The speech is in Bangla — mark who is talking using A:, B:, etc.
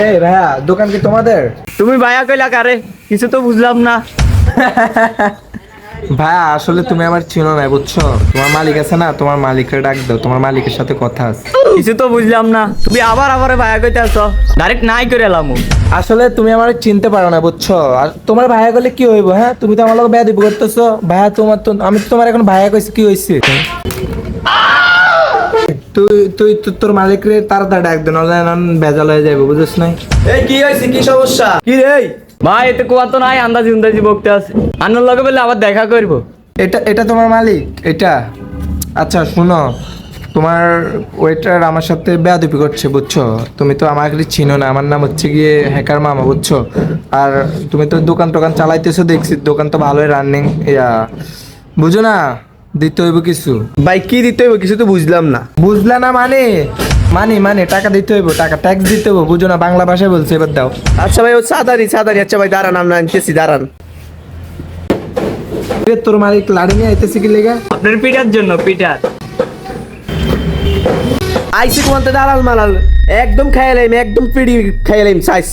A: এই ভাইয়া, দোকান কি তোমাদের?
B: তুমি ভাইয়া কইলা কারে? কিছু তো বুঝলাম না।
A: ভাইয়া আসলে তুমি আমার চিনো না, বুঝছো? তোমার মালিক আছে না, তোমার মালিকের ডাক দাও, তোমার মালিকের সাথে কথা আছে।
B: কিছু তো বুঝলাম না, তুমি আবার ভাইয়া কইতে আসো, ডাইরেক্ট নাই করে এলামু।
A: আসলে তুমি আমার চিনতে পারো না, বুঝছো? আর তোমার ভাইয়া গেলে কি হইব? হ্যাঁ, তুমি তো আমার লোক বেয়াদবি করতেছো। ভাইয়া তোমার তো, আমি তো তোমার এখন ভাইয়া কইছি, কি হইছে? তুই তুই তোর মালিকরে তাড়াতাড়ি ডাক দে, নাহলে ভেজাল হয়ে যাবে, বুঝছিস না?
B: এই কি হইছে, কি সমস্যা? কি রে ভাই, এতে কোয়া তো নাই, আন্দাজি উন্দাজি বকতে আছে। আন্নার লগে বলে আবার দেখা করবো।
A: এটা এটা তোমার মালিক এটা? আচ্ছা শুনো, তোমার ওয়েটার আমার সাথে বেয়াদবি করছে, বুঝছো? তুমি তো আমাকে চিনো না, আমার নাম হচ্ছে গিয়ে হ্যাকার মামা, বুঝছো? আর তুমি তো দোকান টোকান চালাইতেছো, দেখছি দোকান তো ভালোই রানিং, ইয়া বুঝো না? দিতে হইব কিছু।
C: ভাই কি দিতে হবে কিছু তো বুঝলাম না।
A: বুঝলা না? মানে মানে মানে টাকা দিতে হইব, টাকা ট্যাক্স দিতে হইব, বুঝো না? বাংলা ভাষায় বলছে, এবার দাও।
C: আচ্ছা ভাই ও সাদারি সাদারি, আচ্ছা ভাই দাঁড়ান, আমরা আনতেছি, দাঁড়ান।
A: এ, তোর মালিক লাড়ি নিয়ে আইতেছে কি লেগা?
B: আপনার পিঠার জন্য, পিঠার।
C: আইসি কোয়ান্তে দাঁড়াল মালাল, একদম খাইলাম, একদম পিড়ি খাইলাম সাইজ।